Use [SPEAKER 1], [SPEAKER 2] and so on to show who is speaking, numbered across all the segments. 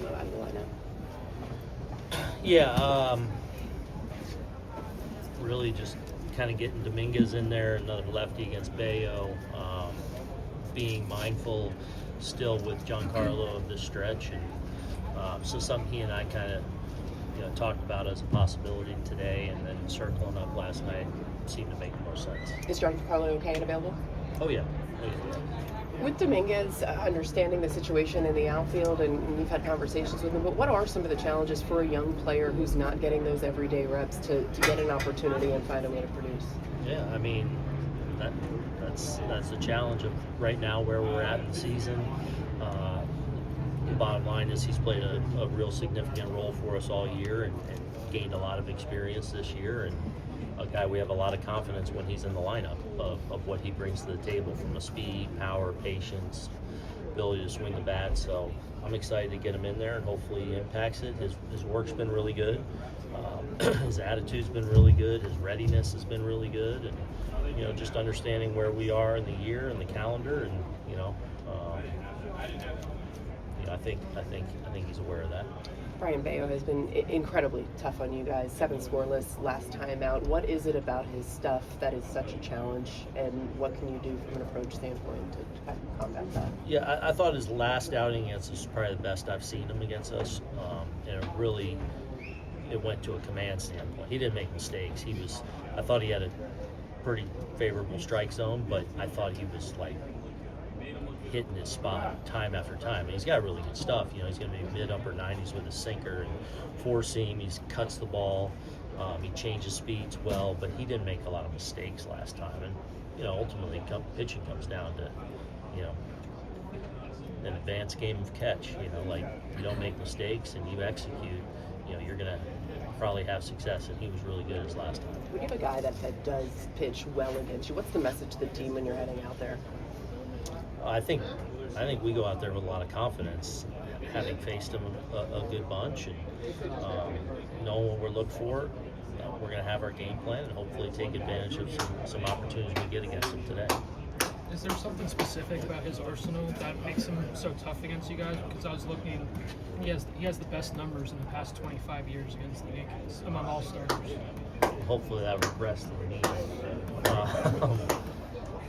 [SPEAKER 1] him out of the lineup?
[SPEAKER 2] Yeah, really just kind of getting Dominguez in there, another lefty against Bello, being mindful still with Giancarlo of this stretch, and so something he and I kind of talked about as a possibility today, and then circling up last night seemed to make more sense.
[SPEAKER 1] Is Giancarlo okay and available?
[SPEAKER 2] Oh yeah.
[SPEAKER 1] With Dominguez, understanding the situation in the outfield, and you've had conversations with him, but what are some of the challenges for a young player who's not getting those everyday reps to get an opportunity and find a way to produce?
[SPEAKER 2] Yeah, I mean, that's the challenge of right now where we're at in the season. The bottom line is he's played a real significant role for us all year and gained a lot of experience this year, and a guy we have a lot of confidence when he's in the lineup of what he brings to the table from a speed, power, patience, ability to swing the bat. So I'm excited to get him in there, and hopefully he impacts it. His work's been really good. His attitude's been really good. His readiness has been really good, and just understanding where we are in the year and the calendar, and I think he's aware of that.
[SPEAKER 1] Bryan Bello has been incredibly tough on you guys. 7 scoreless last time out. What is it about his stuff that is such a challenge, and what can you do from an approach standpoint to kind of combat that?
[SPEAKER 2] Yeah, I thought his last outing against us was probably the best I've seen him against us, and it went to a command standpoint. He didn't make mistakes. I thought he had a pretty favorable strike zone, but I thought he was like hitting his spot time after time. And he's got really good stuff. He's going to be mid-upper 90s with his sinker and four-seam. He cuts the ball. He changes speeds well, but he didn't make a lot of mistakes last time. And, ultimately pitching comes down to, an advanced game of catch. You don't make mistakes and you execute, you're going to probably have success, and he was really good his last time.
[SPEAKER 1] When you have a guy that does pitch well against you, what's the message to the team when you're heading out there?
[SPEAKER 2] I think we go out there with a lot of confidence, having faced him a good bunch, and knowing what we're looking for. We're going to have our game plan and hopefully take advantage of some opportunities we get against him today.
[SPEAKER 3] Is there something specific about his arsenal that makes him so tough against you guys? Because I was looking, he has the best numbers in the past 25 years against the Yankees among all starters.
[SPEAKER 2] Hopefully that regressed to the mean.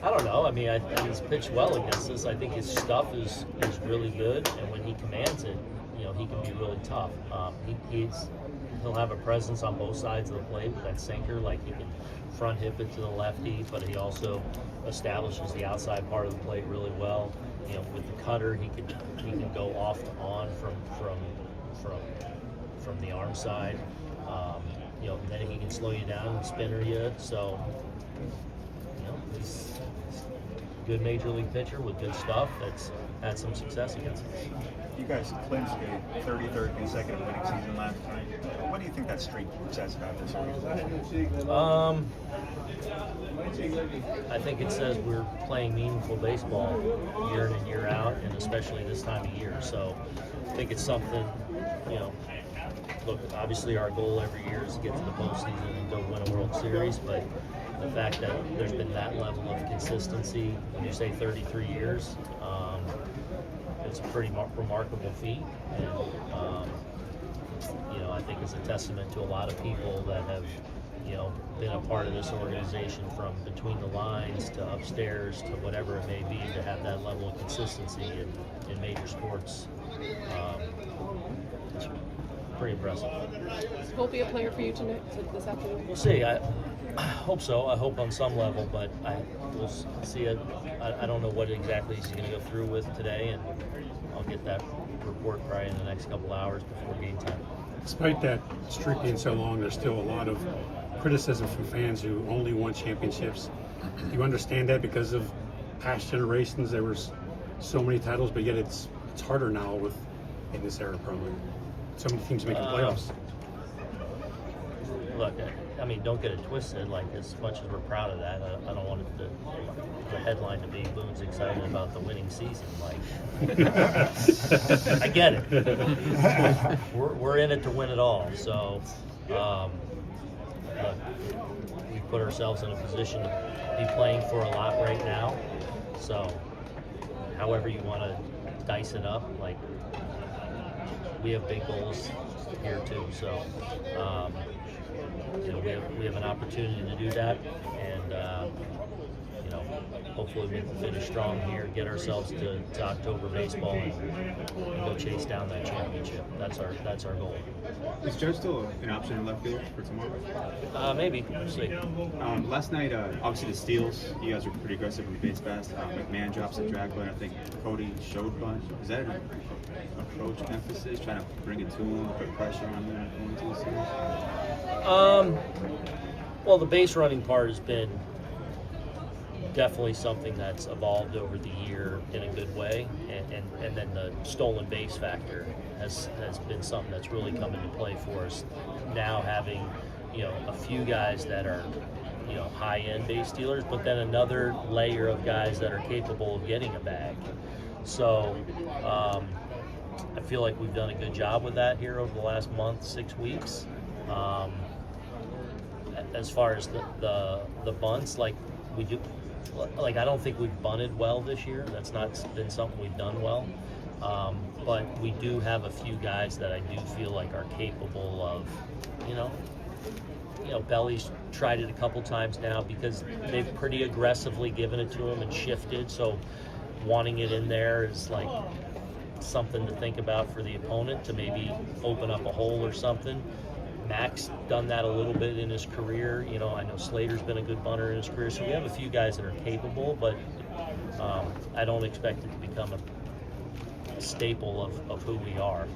[SPEAKER 2] I don't know. I mean, he's pitched well against us. I think his stuff is really good, and when he commands it, he can be really tough. He'll have a presence on both sides of the plate with that sinker. Like, he can front hip it to the lefty, but he also establishes the outside part of the plate really well. With the cutter, he can go off to on from the arm side. And then he can slow you down and spinner you. So, he's a good major league pitcher with good stuff that's had some success against us.
[SPEAKER 4] You guys clinched a 33rd consecutive winning season last night. What do you think that streak says about this organization?
[SPEAKER 2] I think it says we're playing meaningful baseball year in and year out, and especially this time of year. So I think it's something, look, obviously our goal every year is to get to the postseason and go win a World Series, but the fact that there's been that level of consistency, when you say 33 years, it's a pretty remarkable feat, and I think it's a testament to a lot of people that have been a part of this organization, from between the lines to upstairs to whatever it may be, to have that level of consistency in major sports. It's pretty impressive.
[SPEAKER 1] Will be a player for you tonight, this afternoon?
[SPEAKER 2] We'll see. I hope so. I hope on some level, but we'll see it. I don't know what exactly he's going to go through with today, and I'll get that report probably in the next couple hours before game time.
[SPEAKER 5] Despite that streak being so long, there's still a lot of criticism from fans who only won championships. Do you understand that because of past generations there was so many titles, but yet it's harder now in this era, probably. So many teams making playoffs.
[SPEAKER 2] Look, I mean, don't get it twisted. Like, as much as we're proud of that, I don't want the headline to be Boone's excited about the winning season. Like, I get it. We're in it to win it all. So, look, we put ourselves in a position to be playing for a lot right now. So, however you want to dice it up, like, we have big goals here too. So, we have an opportunity to do that, and hopefully we can finish strong here, get ourselves to October baseball, and go chase down that championship. That's our goal.
[SPEAKER 6] Is Judge still an option in left field for tomorrow?
[SPEAKER 2] Maybe. We'll see.
[SPEAKER 6] Last night, obviously the steals, you guys were pretty aggressive on the base pass. McMahon drops a drag, but I think Cody showed a bunch. Is that an approach emphasis, trying to bring it to him, put pressure on him going into the series?
[SPEAKER 2] Well, the base running part has been definitely something that's evolved over the year in a good way, and then the stolen base factor has been something that's really come into play for us. Now having a few guys that are high-end base stealers, but then another layer of guys that are capable of getting a bag. So I feel like we've done a good job with that here over the last month, 6 weeks. As far as the bunts, like we do. Like, I don't think we've bunted well this year. That's not been something we've done well. But we do have a few guys that I do feel like are capable of, Belly's tried it a couple times now because they've pretty aggressively given it to him and shifted. So wanting it in there is like something to think about for the opponent to maybe open up a hole or something. Mac's done that a little bit in his career. I know Slater's been a good bunter in his career. So we have a few guys that are capable, but I don't expect it to become a staple of who we are.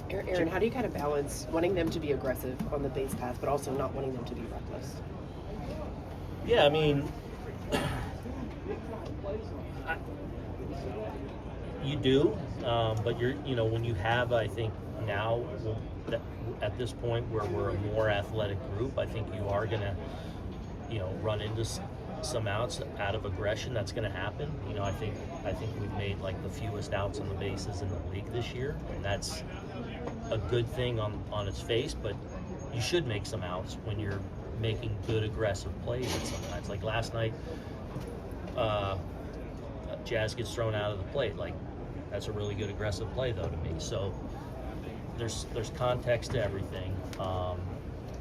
[SPEAKER 1] Aaron, how do you kind of balance wanting them to be aggressive on the base path, but also not wanting them to be reckless?
[SPEAKER 2] Yeah, I mean, you do, but when you have, I think now, at this point where we're a more athletic group, I think you are going to, run into some outs out of aggression. That's going to happen. I think we've made like the fewest outs on the bases in the league this year, and that's a good thing on its face. But you should make some outs when you're making good aggressive plays. And sometimes, like last night, Jazz gets thrown out of the plate. Like that's a really good aggressive play though to me. So. There's context to everything.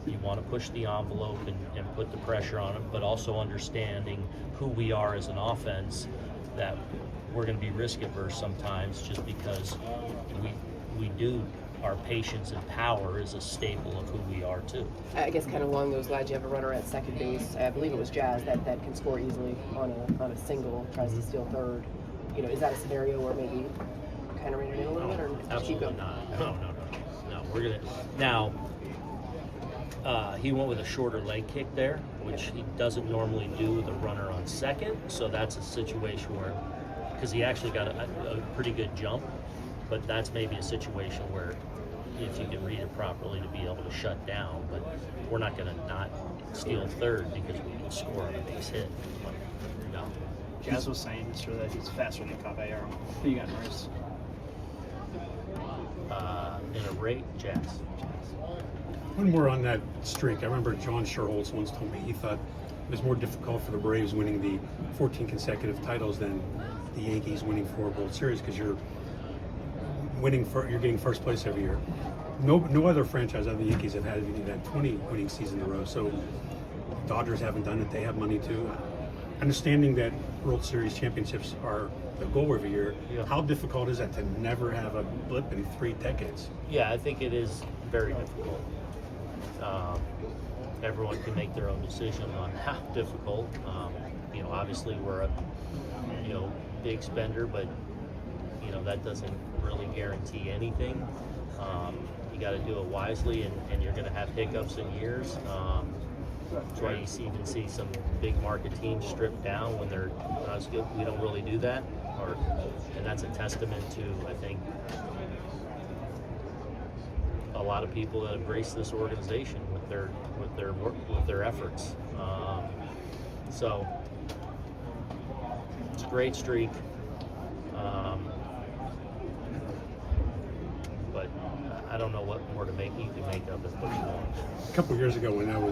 [SPEAKER 2] You want to push the envelope and put the pressure on them, but also understanding who we are as an offense, that we're going to be risk averse sometimes just because we do, our patience and power is a staple of who we are too.
[SPEAKER 1] I guess kind of along those lines, you have a runner at second base. I believe it was Jazz that can score easily on a single, tries to steal third. Is that a scenario where maybe kind of rein it in a little bit, or
[SPEAKER 2] absolutely
[SPEAKER 1] keep going?
[SPEAKER 2] not. No. We're gonna now. He went with a shorter leg kick there, which he doesn't normally do with a runner on second. So that's a situation where, because he actually got a pretty good jump, but that's maybe a situation where if you can read it properly to be able to shut down. But we're not going to not steal third because we can score on a base hit. No.
[SPEAKER 7] Jazz was saying this year that he's faster than Caballero. Who you got first?
[SPEAKER 2] In a rate, Jazz.
[SPEAKER 5] When we're on that streak, I remember John Sherholtz once told me he thought it was more difficult for the Braves winning the 14 consecutive titles than the Yankees winning 4 World Series because you're getting first place every year. No other franchise other than the Yankees have had that 20 winning season in a row. So Dodgers haven't done it; they have money too. Understanding that World Series championships are the goal every year,
[SPEAKER 2] yeah.
[SPEAKER 5] How difficult is that to never have a blip in 3 decades?
[SPEAKER 2] Yeah, I think it is very difficult. Everyone can make their own decision on how difficult. Obviously we're a big spender, but that doesn't really guarantee anything. You got to do it wisely, and you're going to have hiccups in years. That's why you even see some big market teams stripped down when they're not as good. We don't really do that, and that's a testament to, I think, a lot of people that embrace this organization with their efforts. So it's a great streak, but I don't know what more to make. You can make of it.
[SPEAKER 5] A couple of years ago when I was